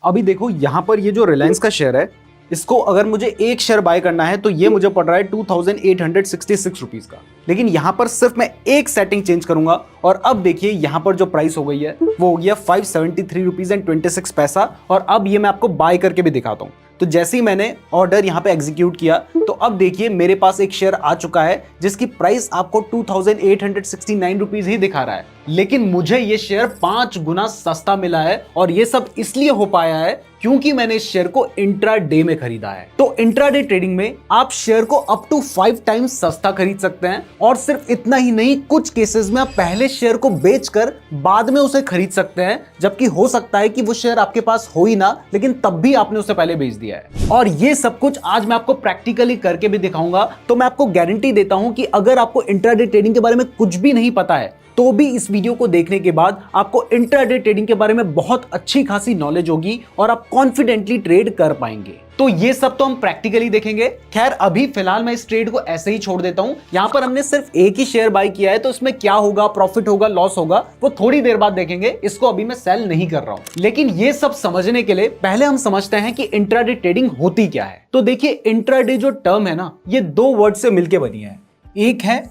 अभी देखो यहाँ पर ये जो रिलायंस का शेयर है, इसको अगर मुझे एक शेयर बाय करना है तो ये मुझे पड़ रहा है 2866 रुपीज का। लेकिन यहाँ पर सिर्फ मैं एक सेटिंग चेंज करूंगा और अब देखिए यहाँ पर जो प्राइस हो गई है वो हो गया 573 रुपीज एंड 26 पैसा। और अब ये मैं आपको बाय करके भी दिखाता हूँ। तो जैसे ही मैंने ऑर्डर यहाँ पे एग्जीक्यूट किया तो अब देखिए मेरे पास एक शेयर आ चुका है जिसकी प्राइस आपको 2869 रुपीज ही दिखा रहा है। लेकिन मुझे ये शेयर 5 गुना सस्ता मिला है और ये सब इसलिए हो पाया है क्योंकि मैंने इस शेयर को इंट्राडे में खरीदा है। तो इंट्राडे ट्रेडिंग में आप शेयर को अप टू 5 टाइम्स सस्ता खरीद सकते हैं। और सिर्फ इतना ही नहीं, कुछ केसेस में आप पहले शेयर को बेचकर बाद में उसे खरीद सकते हैं, जबकि हो सकता है कि वो शेयर आपके पास हो ही ना, लेकिन तब भी आपने उसे पहले बेच दिया है। और ये सब कुछ आज मैं आपको प्रैक्टिकली करके भी दिखाऊंगा। तो मैं आपको गारंटी देता हूं कि अगर आपको इंट्राडे ट्रेडिंग के बारे में कुछ भी नहीं पता है तो भी इस वीडियो को देखने के बाद आपको इंट्राडे ट्रेडिंग के बारे में बहुत अच्छी खासी नॉलेज होगी और आप कॉन्फिडेंटली ट्रेड कर पाएंगे। तो ये सब तो हम प्रैक्टिकली देखेंगे। खैर अभी फिलहाल मैं इस ट्रेड को ऐसे ही छोड़ देता हूं। यहां पर हमने सिर्फ एक ही शेयर बाय किया है, तो इसमें क्या होगा, प्रॉफिट होगा, लॉस होगा, वो थोड़ी देर बाद देखेंगे। इसको अभी मैं सेल नहीं कर रहा हूं। लेकिन ये सब समझने के लिए पहले हम समझते हैं कि इंट्राडे ट्रेडिंग होती क्या है। तो देखिए इंट्राडे जो टर्म है ना, ये दो वर्ड से मिलकर बनी है। एक है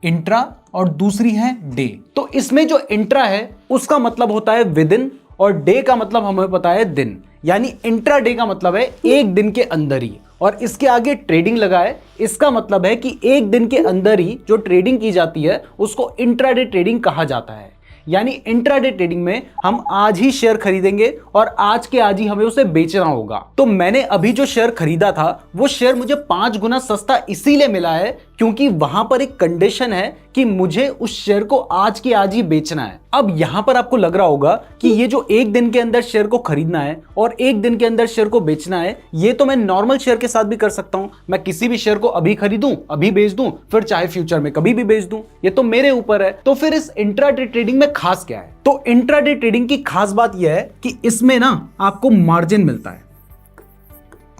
इंट्रा और दूसरी है डे। तो इसमें जो इंट्रा है उसका मतलब होता है विद इन और डे का मतलब हमें पता है दिन। यानी इंट्रा डे का मतलब है एक दिन के अंदर ही, और इसके आगे ट्रेडिंग लगा है। इसका मतलब है कि एक दिन के अंदर ही जो ट्रेडिंग की जाती है उसको इंट्राडे ट्रेडिंग कहा जाता है। यानी इंट्राडे ट्रेडिंग में हम आज ही शेयर खरीदेंगे और आज के आज ही हमें उसे बेचना होगा। तो मैंने अभी जो शेयर खरीदा था वो शेयर मुझे 5 गुना सस्ता इसीलिए मिला है क्योंकि वहां पर एक कंडीशन है कि मुझे उस शेयर को आज के आज ही बेचना है। अब यहां पर आपको लग रहा होगा कि ये जो एक दिन के अंदर शेयर को खरीदना है और एक दिन के अंदर शेयर को बेचना है, ये तो मैं नॉर्मल शेयर के साथ भी कर सकता हूं। मैं किसी भी शेयर को अभी खरीदूं, अभी बेच दूं, फिर चाहे फ्यूचर में कभी भी बेच दूं, ये तो मेरे ऊपर है। तो फिर इस इंट्राडे ट्रेडिंग में खास क्या है? तो इंट्राडे ट्रेडिंग की खास बात यह है कि इसमें ना आपको मार्जिन मिलता है।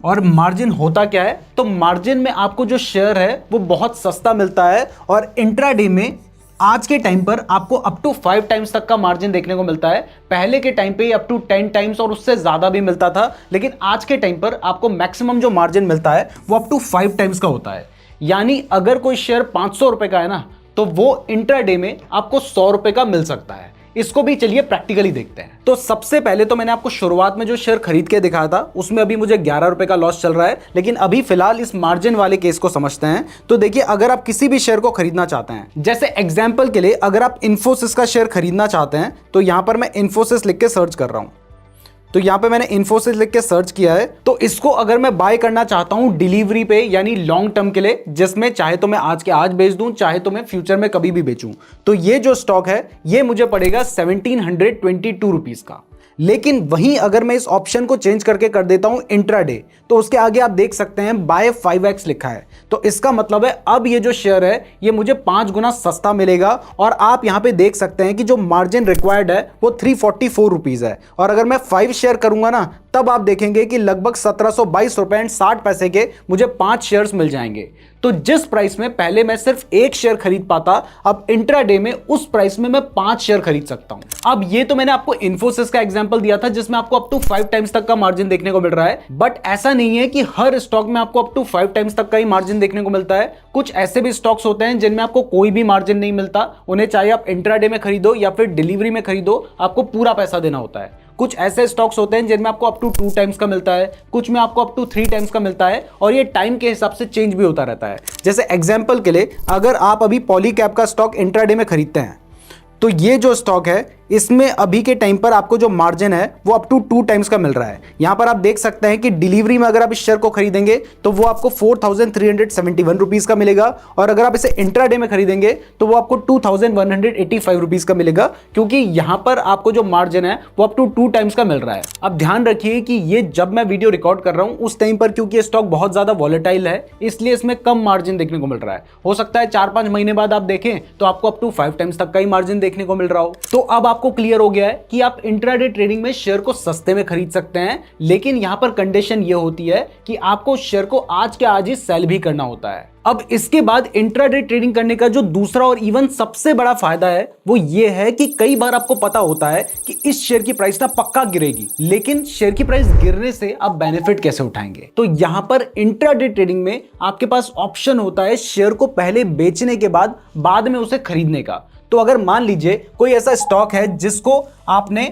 और मार्जिन होता क्या है? तो मार्जिन में आपको जो शेयर है वो बहुत सस्ता मिलता है और इंट्राडे में आज के टाइम पर आपको अप टू 5 टाइम्स तक का मार्जिन देखने को मिलता है। पहले के टाइम पे अप टू 10 टाइम्स और उससे ज्यादा भी मिलता था, लेकिन आज के टाइम पर आपको मैक्सिमम जो मार्जिन मिलता है वो अप टू 5 टाइम्स का होता है। यानी अगर कोई शेयर 500 रुपए का है ना, तो वो इंट्राडे में आपको 100 रुपए का मिल सकता है। इसको भी चलिए प्रैक्टिकली देखते हैं। तो सबसे पहले तो मैंने आपको शुरुआत में जो शेयर खरीद के दिखाया था उसमें अभी मुझे 11 रुपए का लॉस चल रहा है। लेकिन अभी फिलहाल इस मार्जिन वाले केस को समझते हैं। तो देखिए अगर आप किसी भी शेयर को खरीदना चाहते हैं, जैसे एग्जांपल के लिए अगर आप इन्फोसिस का शेयर खरीदना चाहते हैं, तो यहां पर मैं इन्फोसिस लिख के सर्च कर रहा हूं। तो यहाँ पे मैंने इन्फोसिस लिख के सर्च किया है। तो इसको अगर मैं बाय करना चाहता हूँ डिलीवरी पे, यानी लॉन्ग टर्म के लिए, जिसमें चाहे तो मैं आज के आज बेच दूं, चाहे तो मैं फ्यूचर में कभी भी बेचूं, तो ये जो स्टॉक है ये मुझे पड़ेगा 1722 रुपीज का। लेकिन वहीं अगर मैं इस ऑप्शन को चेंज करके कर देता हूं इंट्राडे, तो उसके आगे आप देख सकते हैं बाय 5x लिखा है। तो इसका मतलब है अब ये जो शेयर है ये मुझे 5 गुना सस्ता मिलेगा। और आप यहां पे देख सकते हैं कि जो मार्जिन रिक्वायर्ड है वो 344 रुपीज है। और अगर मैं 5 शेयर करूंगा ना, तब आप देखेंगे कि लगभग 1722 रुपए एंड 60 पैसे के मुझे 5 शेयर्स मिल जाएंगे। तो जिस प्राइस में पहले मैं सिर्फ एक शेयर खरीद पाता, अब इंट्राडे में उस प्राइस में मैं 5 शेयर खरीद सकता हूं। अब ये तो मैंने आपको इन्फोसिस का एग्जांपल दिया था जिसमें आपको अप टू 5 टाइम्स तक का मार्जिन देखने को मिल रहा है। बट ऐसा नहीं है कि हर स्टॉक में आपको अप टू 5 टाइम्स तक का ही मार्जिन देखने को मिलता है। कुछ ऐसे भी स्टॉक्स होते हैं जिनमें आपको कोई भी मार्जिन नहीं मिलता। उन्हें चाहे आप इंट्राडे में खरीदो या फिर डिलीवरी में खरीदो, आपको पूरा पैसा देना होता है। कुछ ऐसे स्टॉक्स होते हैं जिनमें आपको अप टू 2 टाइम्स का मिलता है, कुछ में आपको अप टू 3 टाइम्स का मिलता है, और ये टाइम के हिसाब से चेंज भी होता रहता है। जैसे एग्जांपल के लिए अगर आप अभी पॉलीकैब का स्टॉक इंट्राडे में खरीदते हैं, तो ये जो स्टॉक है इसमें अभी के टाइम पर आपको जो मार्जिन है वो अप टू 2 टाइम्स का मिल रहा है। यहां पर आप देख सकते हैं कि डिलीवरी में अगर आप इस शेयर को खरीदेंगे तो वो आपको 4371 रुपीज का मिलेगा, और अगर आप इसे इंट्राडे में खरीदेंगे तो वो आपको 2185 रुपीज का मिलेगा, क्योंकि यहां पर आपको जो मार्जिन है वो अप टू 2 टाइम्स का मिल रहा है। अब ध्यान रखिए कि ये जब मैं वीडियो रिकॉर्ड कर रहा हूं उस टाइम पर, क्योंकि ये स्टॉक बहुत ज्यादा वॉलेटाइल है, इसलिए इसमें कम मार्जिन देखने को मिल रहा है। हो सकता है 4-5 महीने बाद आप देखें तो आपको अप टू 5 टाइम्स तक का ही मार्जिन देखने को मिल रहा हो। तो अब आपको क्लियर हो गया है कि आप इंट्राडे ट्रेडिंग में शेयर को सस्ते में खरीद सकते हैं, लेकिन यहां पर कंडीशन ये होती है कि आपको शेयर को आज के आज ही सेल भी करना होता है। अब इसके बाद इंट्राडे ट्रेडिंग करने का जो दूसरा और इवन सबसे बड़ा फायदा है वो ये है कि कई बार आपको पता होता है कि इस शेयर की प्राइस ना पक्का गिरेगी, लेकिन शेयर की प्राइस गिरने से आप बेनिफिट कैसे उठाएंगे। तो यहां पर इंट्राडे ट्रेडिंग में आपके पास ऑप्शन होता है शेयर को पहले बेचने के बाद में उसे खरीदने का। तो अगर मान लीजिए कोई ऐसा स्टॉक है जिसको आपने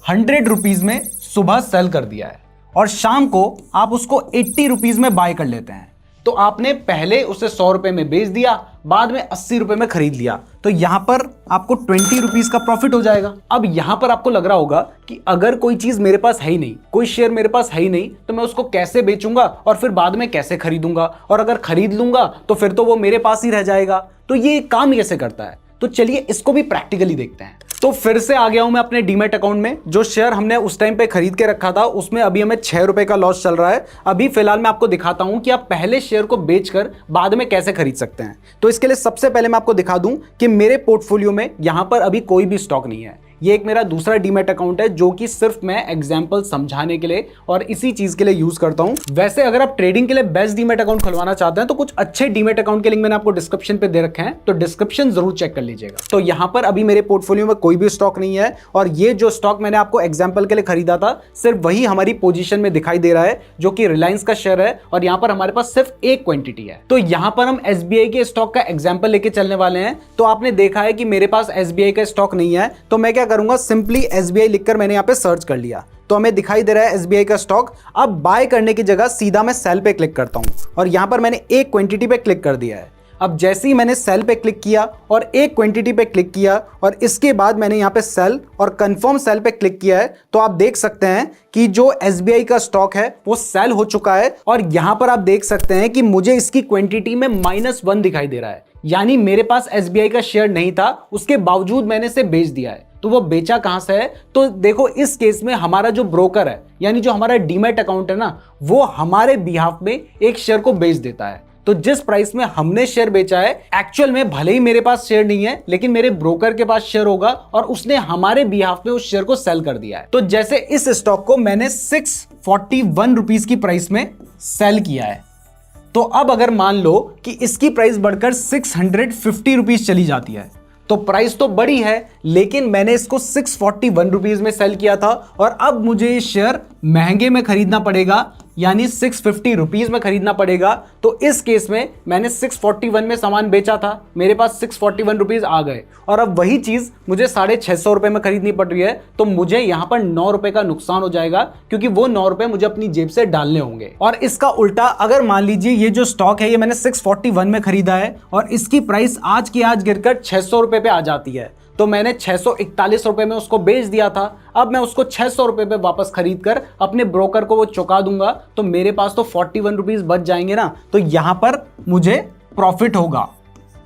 100 रुपीज में सुबह सेल कर दिया है और शाम को आप उसको 80 रुपीज में बाय कर लेते हैं, तो आपने पहले उसे 100 रुपए में बेच दिया, बाद में 80 रुपए में खरीद लिया, तो यहां पर आपको 20 रुपीज का प्रॉफिट हो जाएगा। अब यहां पर आपको लग रहा होगा कि अगर कोई चीज मेरे पास है ही नहीं, कोई शेयर मेरे पास है ही नहीं, तो मैं उसको कैसे बेचूंगा और फिर बाद में कैसे खरीदूंगा, और अगर खरीद लूंगा तो फिर तो वो मेरे पास ही रह जाएगा। तो ये काम कैसे करता है, तो चलिए इसको भी प्रैक्टिकली देखते हैं। तो फिर से आ गया हूं मैं अपने डीमैट अकाउंट में। जो शेयर हमने उस टाइम पे खरीद के रखा था उसमें अभी हमें 6 रुपए का लॉस चल रहा है। अभी फिलहाल मैं आपको दिखाता हूं कि आप पहले शेयर को बेचकर बाद में कैसे खरीद सकते हैं। तो इसके लिए सबसे पहले मैं आपको दिखा दूं कि मेरे पोर्टफोलियो में यहां पर अभी कोई भी स्टॉक नहीं है। ये एक मेरा दूसरा डीमैट अकाउंट है जो कि सिर्फ मैं एग्जांपल समझाने के लिए और इसी चीज के लिए यूज करता हूं। वैसे अगर आप ट्रेडिंग के लिए बेस्ट डीमैट अकाउंट खुलवाना चाहते हैं तो कुछ अच्छे डीमैट अकाउंट के लिंक मैंने आपको डिस्क्रिप्शन पे दे रखे हैं, तो डिस्क्रिप्शन जरूर चेक कर लीजिएगा। तो यहां पर अभी मेरे पोर्टफोलियो में कोई भी स्टॉक नहीं है, और ये जो स्टॉक मैंने आपको एग्जाम्पल के लिए खरीदा था सिर्फ वही हमारी पोजीशन में दिखाई दे रहा है, जो कि रिलायंस का शेयर है, और यहां पर हमारे पास सिर्फ एक क्वांटिटी है। तो यहां पर हम एसबीआई के स्टॉक का एग्जाम्पल लेके चलने वाले हैं। तो आपने देखा है कि मेरे पास एसबीआई का स्टॉक नहीं है, तो मैं क्या करूंगा, सिंपली एसबीआई लिखकर मैंने यहां पे सर्च कर लिया, तो हमें दिखाई दे रहा है एसबीआई का स्टॉक। अब बाय करने की जगह सीधा मैं सेल पे क्लिक करता हूं, और यहां पर मैंने एक क्वांटिटी पे क्लिक कर दिया है। अब जैसे ही मैंने सेल पे क्लिक किया और एक क्वांटिटी पे क्लिक किया और इसके बाद मैंने यहां पे सेल और कंफर्म सेल पे क्लिक किया है, तो आप देख सकते हैं कि जो एसबीआई का स्टॉक है वो सेल हो चुका है। और यहां पर आप देख सकते हैं कि मुझे इसकी क्वांटिटी में -1 दिखाई दे रहा है, यानी मेरे पास एसबीआई का शेयर नहीं था, उसके बावजूद मैंने इसे बेच दिया है। तो वो बेचा कहां से है, तो देखो इस केस में हमारा जो ब्रोकर है, यानी जो हमारा डीमैट अकाउंट है ना, वो हमारे बिहाफ में एक शेयर को बेच देता है। तो जिस प्राइस में हमने शेयर बेचा है, एक्चुअल में भले ही मेरे पास शेयर नहीं है, लेकिन मेरे ब्रोकर के पास शेयर होगा और उसने हमारे बिहाफ में उस शेयर को सेल कर दिया है। तो जैसे इस स्टॉक को मैंने 641 रुपीज की प्राइस में सेल किया है, तो अब अगर मान लो कि इसकी प्राइस बढ़कर 650 रुपीज चली जाती है, तो प्राइस तो बड़ी है, लेकिन मैंने इसको 641 रुपीज में सेल किया था, और अब मुझे ये शेयर महंगे में खरीदना पड़ेगा, यानी 650 रुपीज में खरीदना पड़ेगा। तो इस केस में मैंने 641 में सामान बेचा था, मेरे पास 641 रुपीज आ गए, और अब वही चीज मुझे 650 रुपए में खरीदनी पड़ रही है। तो मुझे यहां पर 9 रुपए का नुकसान हो जाएगा, क्योंकि वो 9 रुपए मुझे अपनी जेब से डालने होंगे। और इसका उल्टा, अगर मान लीजिए ये जो स्टॉक है ये मैंने 641 में खरीदा है और इसकी प्राइस आज की आज गिरकर 600 रुपए पे आ जाती है, तो मैंने 641 रुपए में उसको बेच दिया था। अब मैं उसको 600 रुपए पे वापस खरीद कर अपने ब्रोकर को वो चुका दूंगा, तो मेरे पास तो 41 रुपीज बच जाएंगे ना, तो यहां पर मुझे प्रॉफिट होगा।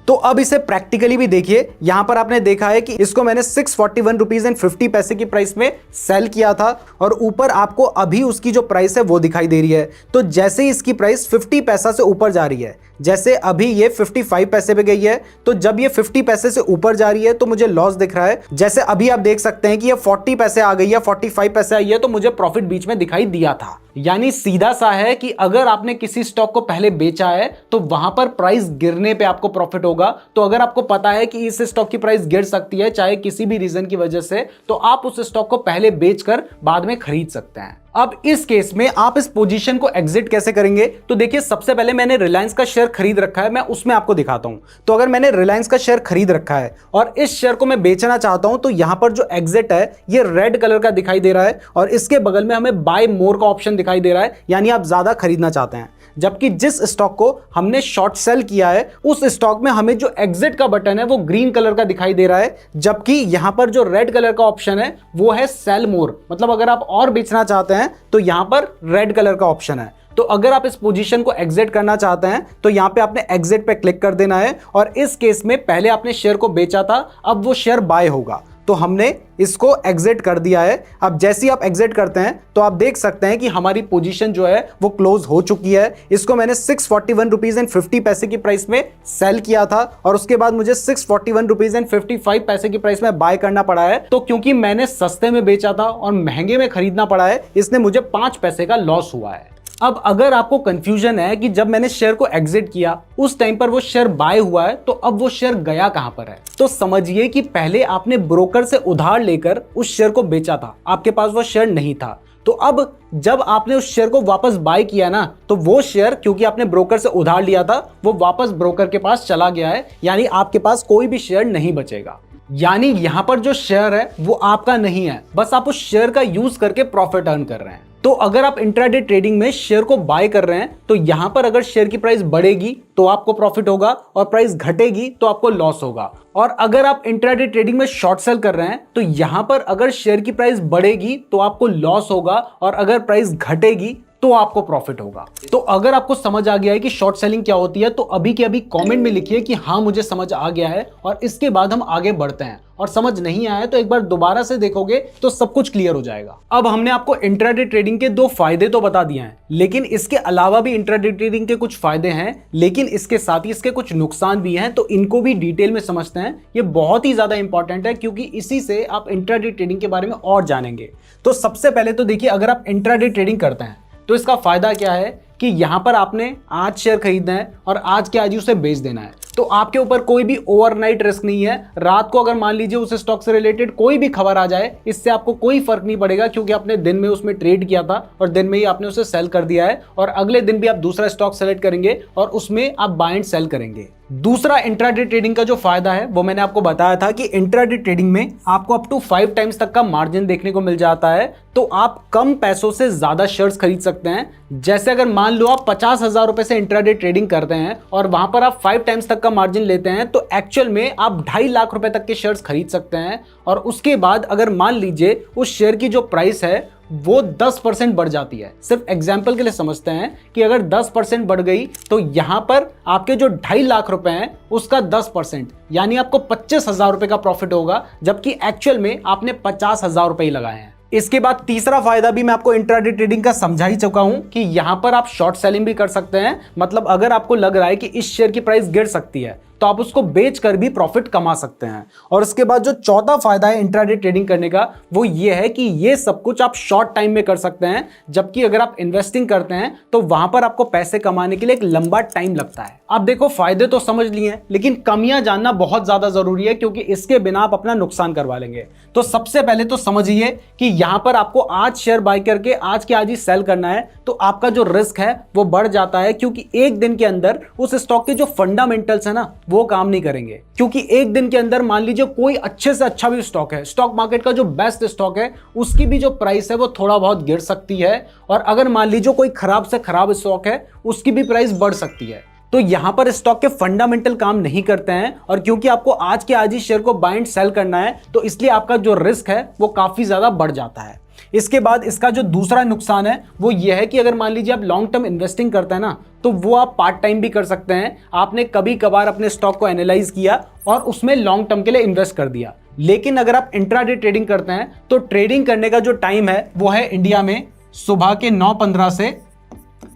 तो अब इसे प्रैक्टिकली भी देखिए, यहां पर आपने देखा है कि इसको मैंने 641 रुपीज एंड 50 पैसे की प्राइस में सेल किया था, और ऊपर आपको अभी उसकी जो प्राइस है वो दिखाई दे रही है। तो जैसे ही इसकी प्राइस 50 पैसा से ऊपर जा रही है, जैसे अभी ये 55 पैसे पे गई है, तो जब ये 50 पैसे से ऊपर जा रही है तो मुझे लॉस दिख रहा है। जैसे अभी आप देख सकते हैं कि ये 40 पैसे आ गई है, 45 पैसे आई है, तो मुझे प्रॉफिट बीच में दिखाई दिया था। यानी सीधा सा है कि अगर आपने किसी स्टॉक को पहले बेचा है तो वहां पर प्राइस गिरने पे आपको प्रॉफिट होगा। तो अगर आपको पता है कि इस स्टॉक की प्राइस गिर सकती है चाहे किसी भी रीजन की वजह से, तो आप उस स्टॉक को पहले बेचकर बाद में खरीद सकते हैं। अब इस केस में आप इस पोजीशन को एग्जिट कैसे करेंगे, तो देखिए सबसे पहले मैंने रिलायंस का शेयर खरीद रखा है, मैं उसमें आपको दिखाता हूं। तो अगर मैंने रिलायंस का शेयर खरीद रखा है और इस शेयर को मैं बेचना चाहता हूं, तो यहां पर जो एग्जिट है ये रेड कलर का दिखाई दे रहा है, और इसके बगल में हमें बाय मोर का ऑप्शन दिखाई दे रहा है, यानी आप ज्यादा खरीदना चाहते हैं। जबकि जिस स्टॉक को हमने शॉर्ट सेल किया है उस स्टॉक में हमें जो एग्जिट का बटन है वो ग्रीन कलर का दिखाई दे रहा है, जबकि यहां पर जो रेड कलर का ऑप्शन है वो है सेल मोर, मतलब अगर आप और बेचना चाहते हैं तो यहां पर रेड कलर का ऑप्शन है। तो अगर आप इस पोजीशन को एग्जिट करना चाहते हैं तो यहां पे आपने एग्जिट पे क्लिक कर देना है, और इस केस में पहले आपने शेयर को बेचा था, अब वो शेयर बाय होगा। तो हमने इसको एग्जिट कर दिया है। अब जैसे ही आप एग्जिट करते हैं तो आप देख सकते हैं कि हमारी पोजीशन जो है वो क्लोज हो चुकी है। इसको मैंने 641 रुपीज एंड 50 पैसे की प्राइस में सेल किया था और उसके बाद मुझे 641 रुपीज एंड 55 पैसे की प्राइस में बाय करना पड़ा है। तो क्योंकि मैंने सस्ते में बेचा था और महंगे में खरीदना पड़ा है, इसने मुझे 5 पैसे का लॉस हुआ है। अब अगर आपको कंफ्यूजन है कि जब मैंने शेयर को एग्जिट किया उस टाइम पर वो शेयर बाय हुआ है तो अब वो शेयर गया कहां पर है, तो समझिए कि पहले आपने ब्रोकर से उधार लेकर उस शेयर को बेचा था, आपके पास वो शेयर नहीं था। तो अब जब आपने उस शेयर को वापस बाय किया ना, तो वो शेयर क्योंकि आपने ब्रोकर से उधार लिया था वो वापस ब्रोकर के पास चला गया है, यानी आपके पास कोई भी शेयर नहीं बचेगा। यानी यहां पर जो शेयर है वो आपका नहीं है, बस आप उस शेयर का यूज करके प्रॉफिट अर्न कर रहे हैं। तो अगर आप इंट्राडे ट्रेडिंग में शेयर को बाय कर रहे हैं तो यहां पर अगर शेयर की प्राइस बढ़ेगी तो आपको प्रॉफिट होगा और प्राइस घटेगी तो आपको लॉस होगा। और अगर आप इंट्राडे ट्रेडिंग में शॉर्ट सेल कर रहे हैं तो यहां पर अगर शेयर की प्राइस बढ़ेगी तो आपको लॉस होगा और अगर प्राइस घटेगी तो आपको प्रॉफिट होगा। तो अगर आपको समझ आ गया है कि शॉर्ट सेलिंग क्या होती है तो अभी के अभी कमेंट में लिखिए कि हाँ मुझे समझ आ गया है, और इसके बाद हम आगे बढ़ते हैं। और समझ नहीं आया तो एक बार दोबारा से देखोगे तो सब कुछ क्लियर हो जाएगा। अब हमने आपको इंट्राडे ट्रेडिंग के 2 फायदे तो बता दिए हैं, लेकिन इसके अलावा भी इंट्राडे ट्रेडिंग के कुछ फायदे हैं, लेकिन इसके साथ ही इसके कुछ नुकसान भी हैं, तो इनको भी डिटेल में समझते हैं। ये बहुत ही ज्यादा इंपॉर्टेंट है क्योंकि इसी से आप इंट्राडे ट्रेडिंग के बारे में और जानेंगे। तो सबसे पहले तो देखिए, अगर आप इंट्राडे ट्रेडिंग करते हैं तो इसका फायदा क्या है कि यहां पर आपने आज शेयर खरीदना है और आज के आज ही उसे बेच देना है। तो आपके ऊपर कोई भी ओवरनाइट रिस्क नहीं है। रात को अगर मान लीजिए उस स्टॉक से रिलेटेड कोई भी खबर आ जाए, इससे आपको कोई फर्क नहीं पड़ेगा क्योंकि आपने दिन में उसमें ट्रेड किया था और दिन में ही आपने उसे सेल कर दिया है, और अगले दिन भी आप दूसरा स्टॉक सेलेक्ट करेंगे और उसमें आप बाय एंड सेल करेंगे। दूसरा इंट्राडे ट्रेडिंग का जो फायदा है वो मैंने आपको बताया था कि इंट्राडे ट्रेडिंग में आपको अप टू 5 टाइम्स तक का मार्जिन देखने को मिल जाता है। तो आप कम पैसों से ज्यादा शेयर्स खरीद सकते हैं। जैसे अगर मान लो आप 50,000 रुपए से इंट्राडे ट्रेडिंग करते हैं और वहां पर आप 5 टाइम्स तक का मार्जिन लेते हैं तो एक्चुअल में आप 2.5 लाख रुपए तक के शेयर्स खरीद सकते हैं। और उसके बाद अगर मान लीजिए उस शेयर की जो प्राइस है वो 10% बढ़ जाती है। सिर्फ एग्जाम्पल के लिए समझते हैं कि अगर 10% बढ़ गई तो यहां पर आपके जो 2.5 लाख रुपए हैं उसका 10% यानी आपको 25,000 रुपए का प्रॉफिट होगा, जबकि एक्चुअल में आपने 50,000 रुपए ही लगाए हैं। इसके बाद तीसरा फायदा भी मैं आपको इंट्राडे ट्रेडिंग का समझा ही चुका हूं कि यहां पर आप शॉर्ट सेलिंग भी कर सकते हैं। मतलब अगर आपको लग रहा है कि इस शेयर की प्राइस गिर सकती है तो आप उसको बेचकर भी प्रॉफिट कमा सकते हैं। और उसके बाद जो चौथा फायदा है इंट्राडे ट्रेडिंग करने का वो ये है कि ये सब कुछ आप शॉर्ट टाइम में कर सकते हैं, जबकि अगर आप इन्वेस्टिंग करते हैं तो वहां पर आपको पैसे कमाने के लिए एक लंबा टाइम लगता है। आप देखो, फायदे तो समझ लिए हैं, लेकिन कमियां जानना बहुत ज्यादा जरूरी है क्योंकि इसके बिना आप अपना नुकसान करवा लेंगे। तो सबसे पहले तो समझिए कि यहां पर आपको आज शेयर बाय करके आज के आज ही सेल करना है, तो आपका जो रिस्क है वो बढ़ जाता है क्योंकि एक दिन के अंदर उस स्टॉक के जो फंडामेंटल्स है ना वो काम नहीं करेंगे। क्योंकि एक दिन के अंदर मान लीजिए कोई अच्छे से अच्छा भी स्टॉक है, स्टॉक मार्केट का जो बेस्ट स्टॉक है उसकी भी जो प्राइस है वो थोड़ा बहुत गिर सकती है, और अगर मान लीजिए कोई खराब से खराब स्टॉक है उसकी भी प्राइस बढ़ सकती है। तो यहां पर स्टॉक के फंडामेंटल काम नहीं करते हैं, और क्योंकि आपको आज के आज ही शेयर को बाय एंड सेल करना है तो इसलिए आपका जो रिस्क है वो काफी ज्यादा बढ़ जाता है। इसके बाद इसका जो दूसरा नुकसान है वो ये है कि अगर मान लीजिए आप लॉन्ग टर्म इन्वेस्टिंग करते हैं ना तो वो आप पार्ट टाइम भी कर सकते हैं। आपने कभी कभार अपने स्टॉक को एनालाइज किया और उसमें लॉन्ग टर्म के लिए इन्वेस्ट कर दिया। लेकिन अगर आप इंट्राडे ट्रेडिंग करते हैं तो ट्रेडिंग करने का जो टाइम है वो है इंडिया में सुबह के 9:15 से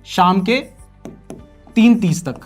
शाम के 3:30 तक,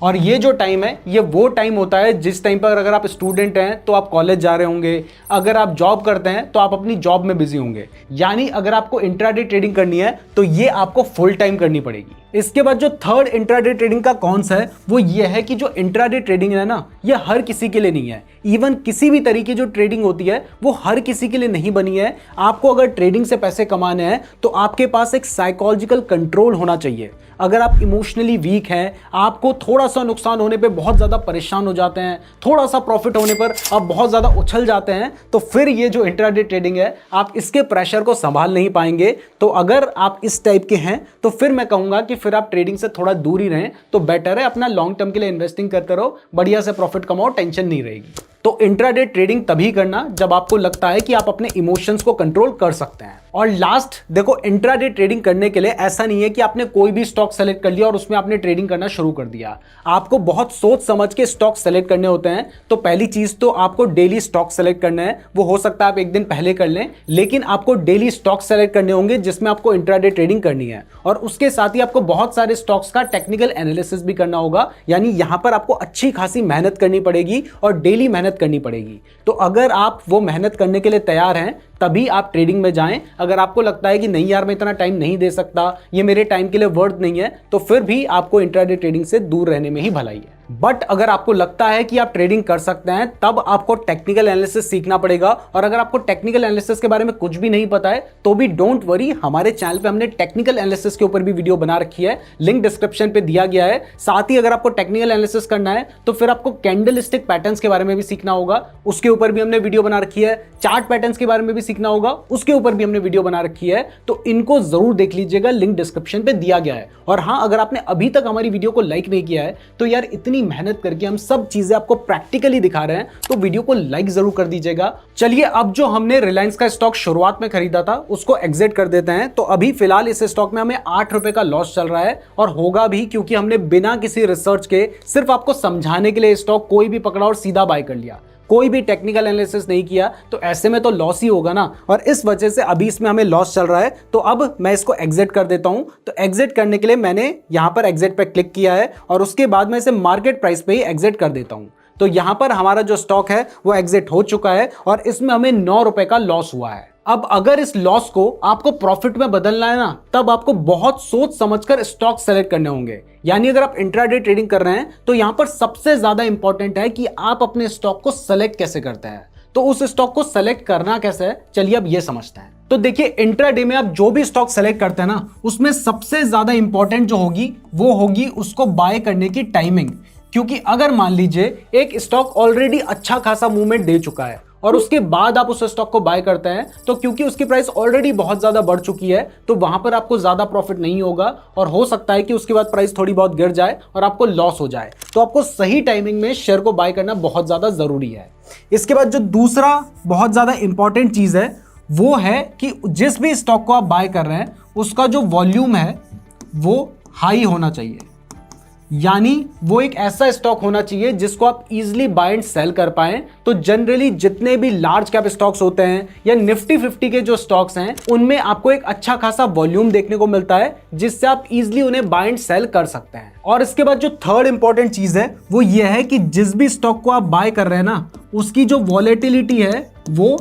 और ये जो टाइम है ये वो टाइम होता है जिस टाइम पर अगर आप स्टूडेंट हैं तो आप कॉलेज जा रहे होंगे, अगर आप जॉब करते हैं तो आप अपनी जॉब में बिजी होंगे। यानी अगर आपको इंट्राडे ट्रेडिंग करनी है तो ये आपको फुल टाइम करनी पड़ेगी। इसके बाद जो थर्ड इंट्राडे ट्रेडिंग का कॉन्स है वो ये है कि जो इंट्राडे ट्रेडिंग है ना ये हर किसी के लिए नहीं है। इवन किसी भी तरीके जो ट्रेडिंग होती है वो हर किसी के लिए नहीं बनी है। आपको अगर ट्रेडिंग से पैसे कमाने हैं तो आपके पास एक साइकोलॉजिकल कंट्रोल होना चाहिए। अगर आप इमोशनली वीक हैं, आपको थोड़ा सा नुकसान होने पे बहुत ज़्यादा परेशान हो जाते हैं, थोड़ा सा प्रॉफिट होने पर आप बहुत ज़्यादा उछल जाते हैं, तो फिर ये जो इंट्राडे ट्रेडिंग है आप इसके प्रेशर को संभाल नहीं पाएंगे। तो अगर आप इस टाइप के हैं तो फिर मैं कहूँगा कि फिर आप ट्रेडिंग से थोड़ा दूर ही रहें तो बेटर है। अपना लॉन्ग टर्म के लिए इन्वेस्टिंग करते रहो, बढ़िया से प्रॉफिट कमाओ, टेंशन नहीं रहेगी। तो इंट्राडे ट्रेडिंग तभी करना जब आपको लगता है कि आप अपने इमोशंस को कंट्रोल कर सकते हैं। और लास्ट देखो, इंट्राडे ट्रेडिंग करने के लिए ऐसा नहीं है कि आपने कोई भी स्टॉक सेलेक्ट कर लिया और उसमें आपने ट्रेडिंग करना शुरू कर दिया। आपको बहुत सोच समझ के स्टॉक सेलेक्ट करने होते हैं। तो पहली चीज तो आपको डेली स्टॉक सेलेक्ट करना है। वो हो सकता है आप एक दिन पहले कर लें, लेकिन आपको डेली स्टॉक सेलेक्ट करने होंगे जिसमें आपको इंट्राडे ट्रेडिंग करनी है। और उसके साथ ही आपको बहुत सारे स्टॉक्स का टेक्निकल एनालिसिस भी करना होगा, यानी यहां पर आपको अच्छी खासी मेहनत करनी पड़ेगी और डेली मेहनत करनी पड़ेगी। तो अगर आप वो मेहनत करने के लिए तैयार हैं तभी आप ट्रेडिंग में जाएं। अगर आपको लगता है कि नहीं यार, मैं इतना टाइम नहीं दे सकता, ये मेरे टाइम के लिए वर्थ नहीं है, तो फिर भी आपको इंट्राडे ट्रेडिंग से दूर रहने में ही भलाई है। बट अगर आपको लगता है कि आप ट्रेडिंग कर सकते हैं, तब आपको टेक्निकल एनालिसिस सीखना पड़ेगा। और अगर आपको टेक्निकल एनालिसिस के बारे में कुछ भी नहीं पता है तो भी डोंट वरी, हमारे चैनल पे हमने टेक्निकल एनालिसिस के ऊपर भी वीडियो बना रखी है, लिंक डिस्क्रिप्शन पे दिया गया है। साथ ही अगर आपको टेक्निकल एनालिसिस करना है तो फिर आपको कैंडलस्टिक पैटर्न्स के बारे में भी सीखना होगा, उसके ऊपर भी हमने वीडियो बना रखी है। चार्ट पैटर्न्स के बारे में भी सीखना होगा, उसके ऊपर भी हमने वीडियो बना रखी है। तो इनको जरूर देख लीजिएगा, लिंक डिस्क्रिप्शन पे दिया गया है। और हाँ, अगर आपने अभी तक हमारी वीडियो को लाइक नहीं किया है तो यार, इतनी मेहनत करके हम सब चीजें आपको प्रैक्टिकली दिखा रहे हैं, तो वीडियो को लाइक जरूर कर दीजिएगा। चलिए, अब जो हमने रिलायंस का स्टॉक शुरुआत में खरीदा था उसको एग्जिट कर देते हैं। तो अभी फिलहाल इस स्टॉक में हमें 8 रुपए का लॉस चल रहा है, और होगा भी क्योंकि हमने बिना किसी रिसर्च के सिर्फ आपको समझाने के लिए स्टॉक कोई भी पकड़ा और सीधा बाय कर लिया, कोई भी टेक्निकल एनालिसिस नहीं किया। तो ऐसे में तो लॉस ही होगा ना, और इस वजह से अभी इसमें हमें लॉस चल रहा है। तो अब मैं इसको एग्जिट कर देता हूं। तो एग्जिट करने के लिए मैंने यहां पर एग्जिट पे क्लिक किया है, और उसके बाद मैं इसे मार्केट प्राइस पे ही एग्जिट कर देता हूं। तो यहां पर हमारा जो स्टॉक है वो एग्जिट हो चुका है, और इसमें हमें 9 रुपए का लॉस हुआ है। अब अगर इस लॉस को आपको प्रॉफिट में बदलना है ना, तब आपको बहुत सोच समझकर स्टॉक सेलेक्ट करने होंगे। यानी अगर आप इंट्राडे ट्रेडिंग कर रहे हैं तो यहां पर सबसे ज्यादा इंपॉर्टेंट है कि आप अपने स्टॉक को सेलेक्ट कैसे करते हैं। तो उस स्टॉक को सेलेक्ट करना कैसे है, चलिए अब ये समझते हैं। तो देखिए, इंट्राडे में आप जो भी स्टॉक सेलेक्ट करते हैं ना, उसमें सबसे ज्यादा इंपॉर्टेंट जो होगी वो होगी उसको बाय करने की टाइमिंग। क्योंकि अगर मान लीजिए एक स्टॉक ऑलरेडी अच्छा खासा मूवमेंट दे चुका है और उसके बाद आप उस स्टॉक को बाय करते हैं, तो क्योंकि उसकी प्राइस ऑलरेडी बहुत ज्यादा बढ़ चुकी है, तो वहां पर आपको ज्यादा प्रॉफिट नहीं होगा, और हो सकता है कि उसके बाद प्राइस थोड़ी बहुत गिर जाए और आपको लॉस हो जाए। तो आपको सही टाइमिंग में शेयर को बाय करना बहुत ज्यादा जरूरी है। इसके बाद जो दूसरा बहुत ज्यादा इंपॉर्टेंट चीज है वो है कि जिस भी स्टॉक को आप बाय कर रहे हैं उसका जो वॉल्यूम है वो हाई होना चाहिए। यानी वो एक ऐसा स्टॉक होना चाहिए जिसको आप इजीली बाय एंड सेल कर पाएं। तो जनरली जितने भी लार्ज कैप स्टॉक्स होते हैं या निफ्टी 50 के जो स्टॉक्स हैं, उनमें आपको एक अच्छा खासा वॉल्यूम देखने को मिलता है जिससे आप इजीली उन्हें बाय एंड सेल कर सकते हैं। और इसके बाद जो थर्ड इंपॉर्टेंट चीज है वो ये है कि जिस भी स्टॉक को आप बाय कर रहे हैं ना, उसकी जो वॉलेटिलिटी है वो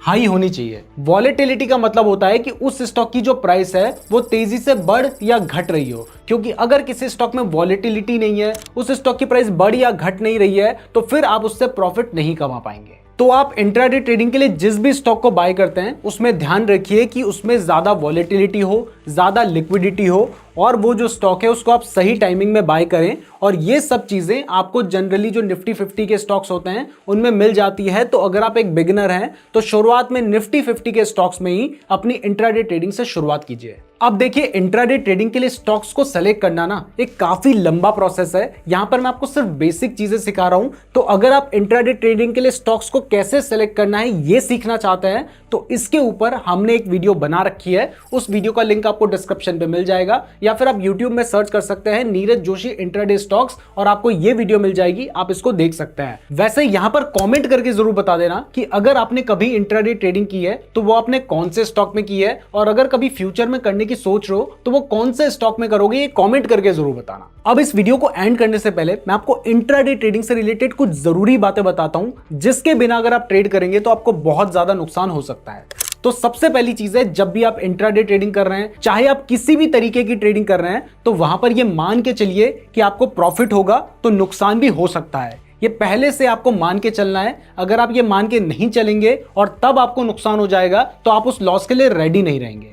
हाई होनी चाहिए। वॉलेटिलिटी का मतलब होता है कि उस स्टॉक की जो प्राइस है वो तेजी से बढ़ या घट रही हो। क्योंकि अगर किसी स्टॉक में वॉलेटिलिटी नहीं है, उस स्टॉक की प्राइस बढ़ या घट नहीं रही है, तो फिर आप उससे प्रॉफिट नहीं कमा पाएंगे। तो आप इंट्राडे ट्रेडिंग के लिए जिस भी स्टॉक को बाय करते हैं उसमें ध्यान रखिए कि उसमें ज्यादा वॉलेटिलिटी हो, ज्यादा लिक्विडिटी हो, और वो जो स्टॉक है उसको आप सही टाइमिंग में बाय करें। और ये सब चीजें आपको जनरली जो निफ्टी 50 के स्टॉक्स होते हैं उनमें मिल जाती है। तो अगर आप एक बिगिनर हैं तो शुरुआत में निफ्टी 50 के स्टॉक्स में ही अपनी इंट्राडे ट्रेडिंग से शुरुआत कीजिए। अब देखिए, इंट्राडे ट्रेडिंग के लिए स्टॉक्स को सेलेक्ट करना ना एक काफी लंबा प्रोसेस है। यहां पर मैं आपको सिर्फ बेसिक चीजें सिखा रहा हूं। तो अगर आप इंट्राडे ट्रेडिंग के लिए स्टॉक्स को कैसे सेलेक्ट करना है ये सीखना चाहते हैं तो इसके ऊपर हमने एक वीडियो बना रखी है। उस वीडियो का लिंक आपको डिस्क्रिप्शन पे मिल जाएगा, या फिर आप यूट्यूब में सर्च कर सकते हैं नीरज जोशी इंट्राडे स्टॉक्स, और आपको ये वीडियो मिल जाएगी, आप इसको देख सकते हैं। वैसे यहां पर कमेंट करके जरूर बता देना कि अगर आपने कभी इंट्राडे ट्रेडिंग की है तो वो आपने कौन से स्टॉक में की है, और अगर कभी फ्यूचर में करने की सोच रहे हो तो वो कौन से स्टॉक में करोगे, ये कमेंट करके जरूर बताना। अब इस वीडियो को एंड करने से पहले मैं आपको इंट्राडे ट्रेडिंग से रिलेटेड कुछ जरूरी बातें बताता हूं जिसके बिना अगर आप ट्रेड करेंगे तो आपको बहुत ज्यादा नुकसान हो सकता है। तो सबसे पहली चीज है, जब भी आप इंट्राडे ट्रेडिंग कर रहे हैं, चाहे आप किसी भी तरीके की ट्रेडिंग कर रहे हैं, तो वहां पर ये मान के चलिए कि आपको प्रॉफिट होगा तो नुकसान भी हो सकता है। ये पहले से आपको मान के चलना है। अगर आप ये मान के नहीं चलेंगे और तब आपको नुकसान हो जाएगा तो आप उस लॉस के लिए रेडी नहीं रहेंगे।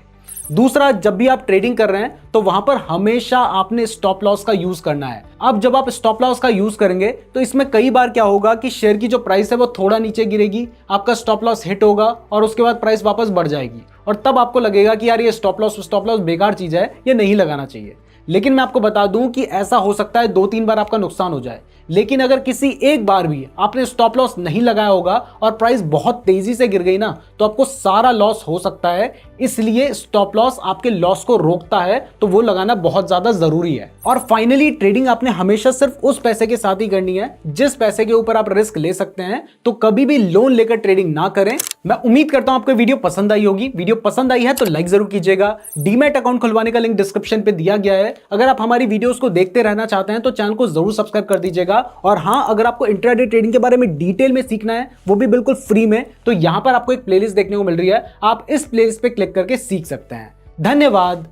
दूसरा, जब भी आप ट्रेडिंग कर रहे हैं तो वहां पर हमेशा आपने स्टॉप लॉस का यूज करना है। अब जब आप स्टॉप लॉस का यूज करेंगे तो इसमें कई बार क्या होगा कि शेयर की जो प्राइस है वो थोड़ा नीचे गिरेगी, आपका स्टॉप लॉस हिट होगा और उसके बाद प्राइस वापस बढ़ जाएगी, और तब आपको लगेगा कि यार ये स्टॉप लॉस बेकार चीज है, ये नहीं लगाना चाहिए। लेकिन मैं आपको बता दूं कि ऐसा हो सकता है 2-3 बार आपका नुकसान हो जाए, लेकिन अगर किसी एक बार भी आपने स्टॉप लॉस नहीं लगाया होगा और प्राइस बहुत तेजी से गिर गई ना, तो आपको सारा लॉस हो सकता है। इसलिए स्टॉप लॉस आपके लॉस को रोकता है, तो वो लगाना बहुत ज्यादा जरूरी है। और फाइनली ट्रेडिंग आपने हमेशा सिर्फ उस पैसे के साथ ही करनी है जिस पैसे के ऊपर आप रिस्क ले सकते हैं। तो कभी भी लोन लेकर ट्रेडिंग ना करें। मैं उम्मीद करता हूं आपको वीडियो पसंद आई होगी। वीडियो पसंद आई है तो लाइक जरूर कीजिएगा। डीमैट अकाउंट खुलवाने का लिंक डिस्क्रिप्शन पे दिया गया है। अगर आप हमारी वीडियोस को देखते रहना चाहते हैं तो चैनल को जरूर सब्सक्राइब कर दीजिएगा। और हां, अगर आपको इंट्राडे ट्रेडिंग के बारे में डिटेल में सीखना है, वो भी बिल्कुल फ्री में, तो यहां पर आपको एक प्लेलिस्ट देखने को मिल रही है। आप इस प्लेलिस्ट पे क्लिक करके सीख सकते हैं। धन्यवाद।